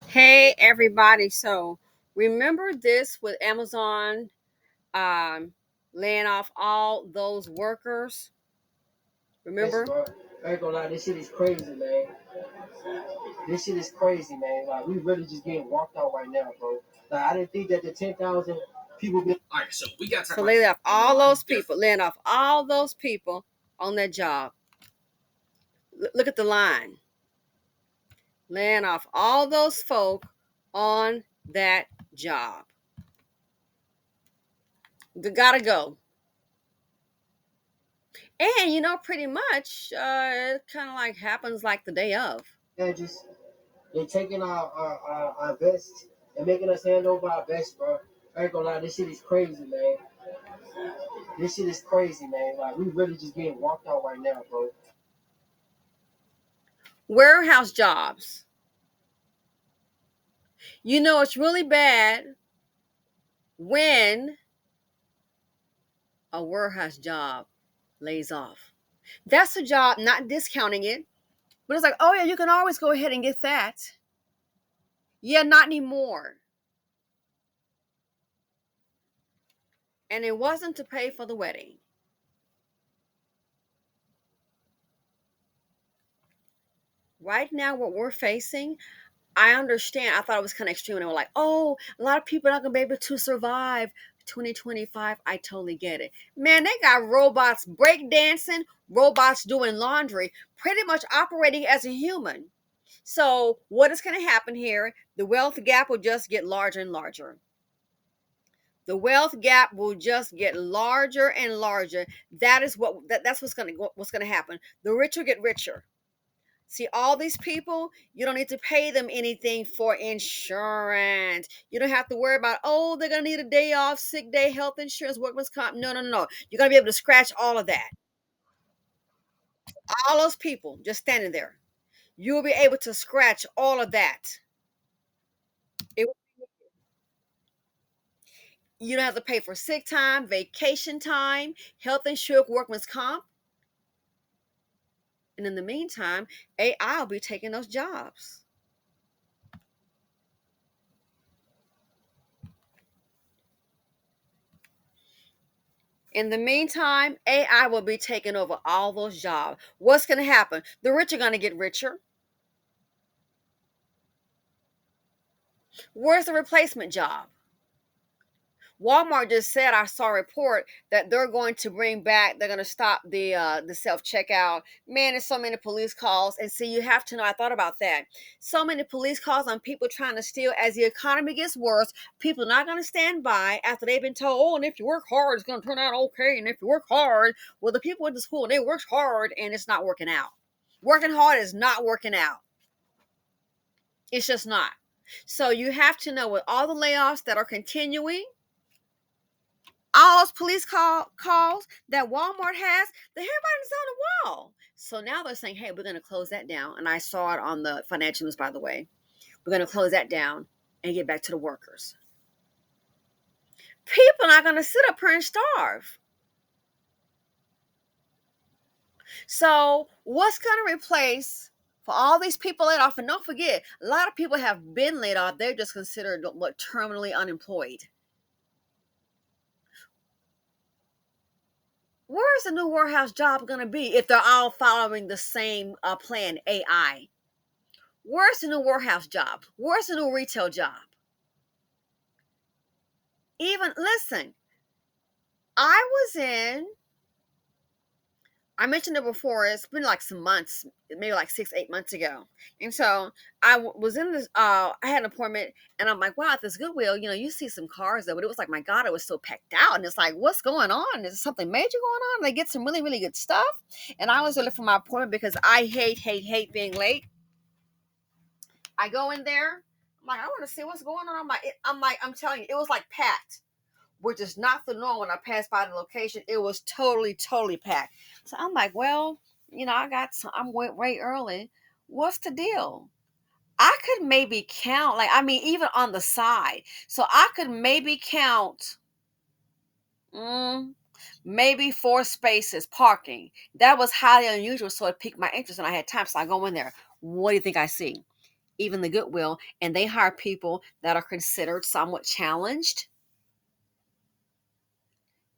Hey everybody. So remember this with Amazon um, laying off all those workers? Yes, Remember? bro. I ain't gonna lie, this shit is crazy, man. This shit is crazy, man. Like, we really just getting walked out right now, bro. Like, I didn't think that the 10,000 people be. All right, so we got to talk So about laying off all those people, laying off all those people on that job. Look at the line. Laying off all those folk on that job. They gotta go. And pretty much it kind of like happens like the day of. just they taking our vests and making us hand over our vests, bro. I ain't gonna lie, this shit is crazy, man. This shit is crazy, man. Like, we really just getting walked out right now, bro. Warehouse jobs. It's really bad when a warehouse job lays off. That's a job, not discounting it, but it's like, oh yeah, you can always go ahead and get that. Yeah, not anymore. And it wasn't to pay for the wedding. Right now, what we're facing, I understand. I thought it was kind of extreme. And they were like, oh, a lot of people are not going to be able to survive 2025. I totally get it. Man, they got robots breakdancing, robots doing laundry, pretty much operating as a human. So, what is going to happen here? The wealth gap will just get larger and larger. The wealth gap will just get larger and larger. That's what's going to happen. The rich will get richer. See, all these people, you don't need to pay them anything for insurance. You don't have to worry about, oh, they're going to need a day off, sick day, health insurance, workman's comp. No, no, no, no. You're going to be able to scratch all of that. All those people just standing there. You'll be able to scratch all of that. It, you don't have to pay for sick time, vacation time, health insurance, workman's comp. And in the meantime, AI will be taking those jobs. In the meantime, AI will be taking over all those jobs. What's going to happen? The rich are going to get richer. Where's the replacement job? Walmart just said, I saw a report that they're going to bring back, they're going to stop the self-checkout. Man, there's so many police calls. And see, you have to know, I thought about that. So many police calls on people trying to steal. As the economy gets worse, people are not going to stand by after they've been told, oh, and if you work hard, it's going to turn out okay. And if you work hard, well, the people went to school and they worked hard and it's not working out. Working hard is not working out. It's just not. So you have to know, with all the layoffs that are continuing, all those calls that Walmart has, that everybody's on the wall. So now they're saying, hey, we're going to close that down. And I saw it on the financial news, by the way. We're going to close that down and get back to the workers. People are not going to sit up here and starve. So what's going to replace for all these people laid off? And don't forget, a lot of people have been laid off. They're just considered what, terminally unemployed. Where's the new warehouse job going to be if they're all following the same plan, AI? Where's the new warehouse job? Where's the new retail job? Even listen, I was in, I mentioned it before, it's been like some months, maybe like 6, 8 months ago. And so was in this, I had an appointment and I'm like, wow, at this Goodwill, you see some cars though, but it was like, my God, it was so packed out. And it's like, what's going on? Is something major going on? They get some really, really good stuff. And I was really for my appointment because I hate being late. I go in there. I'm like, I want to see what's going on. I'm telling you, it was like packed, which is not the norm. When I passed by the location, it was totally, totally packed. So I'm like, well, I'm way early. What's the deal? I could maybe count, like, I mean, even on the side. So I could maybe count, mm, maybe 4 spaces parking. That was highly unusual. So it piqued my interest and I had time. So I go in there. What do you think I see? even the Goodwill, and they hire people that are considered somewhat challenged.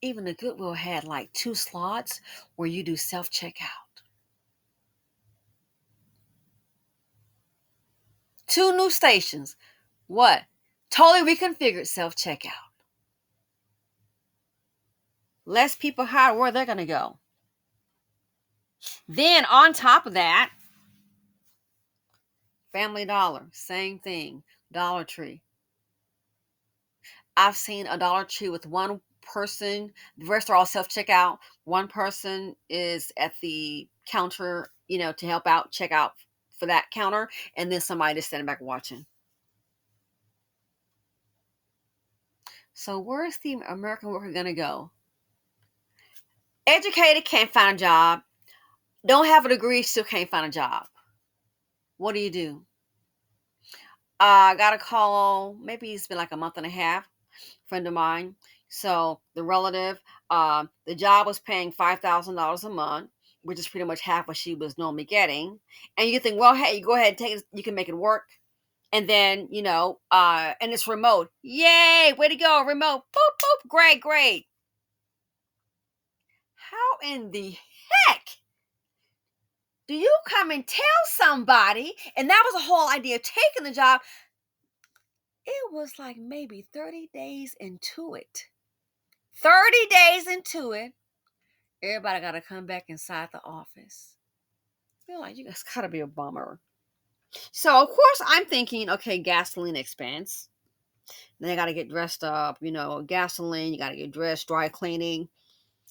Even the Goodwill had like 2 slots where you do self-checkout. 2 new stations. What? Totally reconfigured self-checkout. Less people hired, where they're going to go. Then on top of that, Family Dollar, same thing. Dollar Tree. I've seen a Dollar Tree with one person, the rest are all self-checkout. One person is at the counter, to help out, check out for that counter, and then somebody just standing back watching. So where's the American worker going to go? Educated, can't find a job. Don't have a degree, still can't find a job. What do you do? I got a call, maybe it's been like a month and a half, friend of mine. So the relative, the job was paying $5,000 a month, which is pretty much half what she was normally getting. And you think, well, hey, you go ahead and take it, you can make it work. And then, and it's remote. Yay, way to go, remote. Boop, boop, great, great. How in the heck do you come and tell somebody, and that was the whole idea of taking the job? It was like maybe 30 days into it. 30 days into it, everybody got to come back inside the office. Feel like you guys got to be a bummer. So, of course, I'm thinking, okay, gasoline expense. Then they got to get dressed up, gasoline, you got to get dressed, dry cleaning,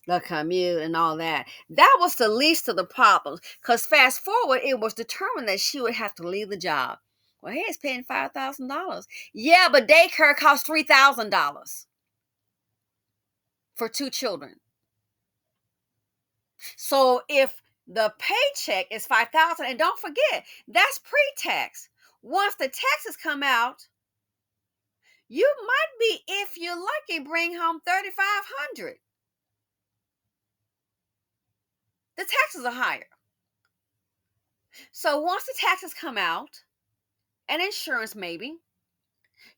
the commute, and all that. That was the least of the problems. Because fast forward, it was determined that she would have to leave the job. Well, hey, it's paying $5,000. Yeah, but daycare costs $3,000 for 2 children. So if the paycheck is $5,000, and don't forget, that's pre-tax. Once the taxes come out, you might be, if you're lucky, bring home $3,500. The taxes are higher. So once the taxes come out, and insurance maybe,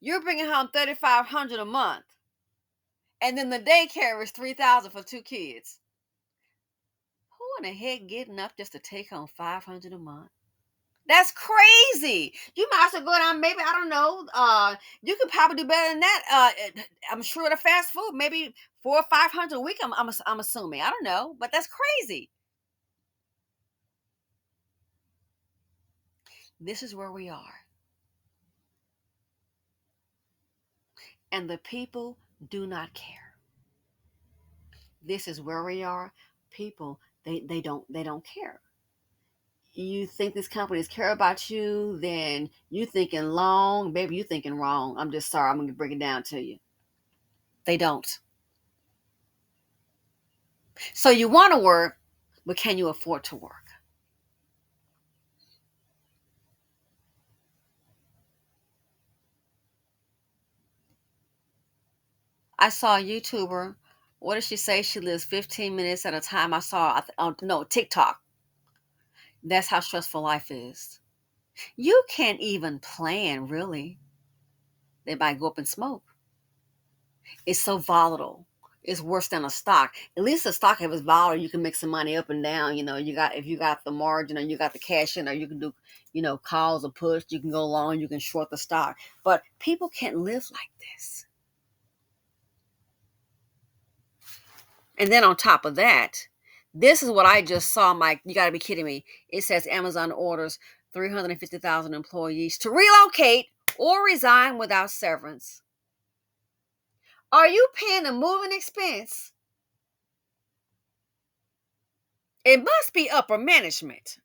you're bringing home $3,500 a month, and then the daycare is $3,000 for 2 kids. Who in the heck getting up just to take home $500 a month? That's crazy. You might as well go down, maybe, I don't know. You could probably do better than that. I'm sure the fast food, maybe 400 or 500 a week. I'm assuming. I don't know, but that's crazy. This is where we are, and the people do not care. This is where we are. People, they don't care. You think these companies care about you, then you thinking long, baby, you thinking wrong. I'm just sorry. I'm gonna bring it down to you. They don't. So you want to work, but can you afford to work? I saw a YouTuber. What did she say? She lives 15 minutes at a time. I saw, no, TikTok. That's how stressful life is. You can't even plan, really. They might go up and smoke. It's so volatile. It's worse than a stock. At least a stock, if it's volatile, you can make some money up and down. If you got the margin, or you got the cash in, or you can do, calls or push. You can go long, you can short the stock. But people can't live like this. And then on top of that, this is what I just saw, Mike. You got to be kidding me. It says Amazon orders 350,000 employees to relocate or resign without severance. Are you paying the moving expense? It must be upper management.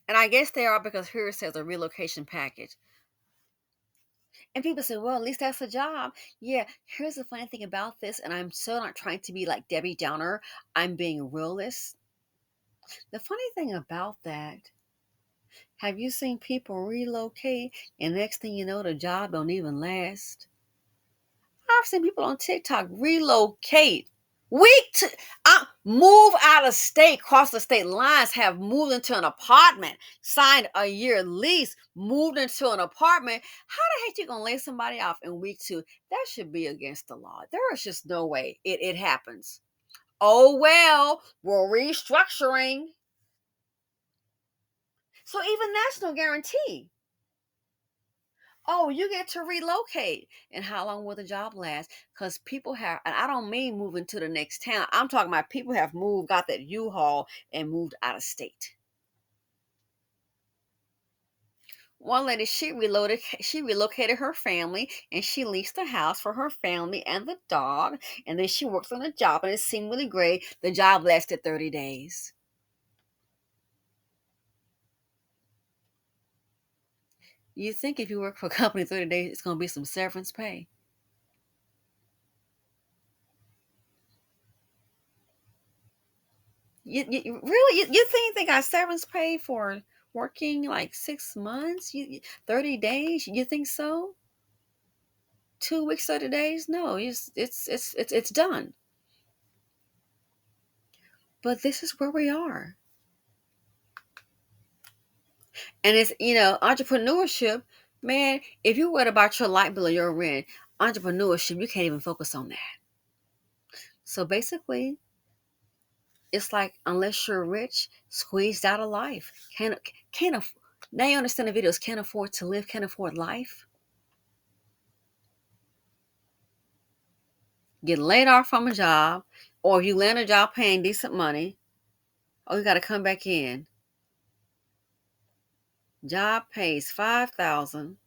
And I guess they are, because here it says a relocation package. And people say, well, at least that's a job. Yeah, here's the funny thing about this, and I'm so not trying to be like Debbie Downer. I'm being a realist. The funny thing about that, have you seen people relocate and next thing you know, the job don't even last? I've seen people on TikTok relocate week to move out of state, cross the state lines, have moved into an apartment, signed a year lease, moved into an apartment. How the heck you gonna lay somebody off in week 2? That should be against the law. There is just no way it happens. Oh well, we're restructuring. So even that's no guarantee. Oh, you get to relocate. And how long will the job last? Because people have, and I don't mean moving to the next town. I'm talking about people have moved, got that U-Haul and moved out of state. One lady, she relocated her family and she leased a house for her family and the dog. And then she works on a job and it seemed really great. The job lasted 30 days. You think if you work for a company 30 days, it's going to be some severance pay? You really you think they got severance pay for working like 6 months? 30 days? You think so? 2 weeks, 30 days? No, it's done. But this is where we are, and it's entrepreneurship, man. If you're worried about your light bill or your rent, entrepreneurship, you can't even focus on that. So basically, it's like unless you're rich, squeezed out of life, can't now you understand the videos. Can't afford to live, can't afford life. Get laid off from a job, or if you land a job paying decent money, oh, you got to come back in. Job pays 5,000,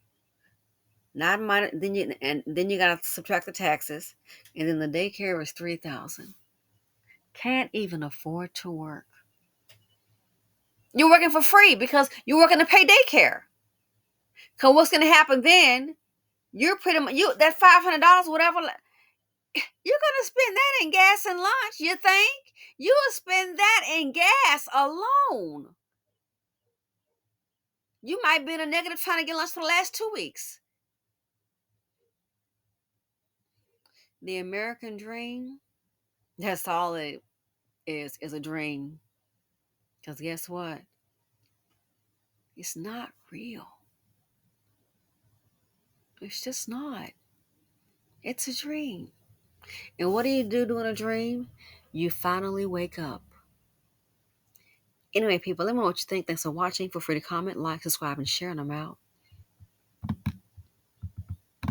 not minus. Then you got to subtract the taxes, and then the daycare is 3,000. Can't even afford to work. You're working for free because you're working to pay daycare. Cause what's gonna happen then? You're pretty much that $500, whatever. You're gonna spend that in gas and lunch. You think you'll spend that in gas alone? You might be in a negative trying to get lunch for the last 2 weeks. The American dream, that's all it is a dream. Because guess what? It's not real. It's just not. It's a dream. And what do you do during a dream? You finally wake up. Anyway, people, let me know what you think. Thanks for watching. Feel free to comment, like, subscribe, and share, and I'm out.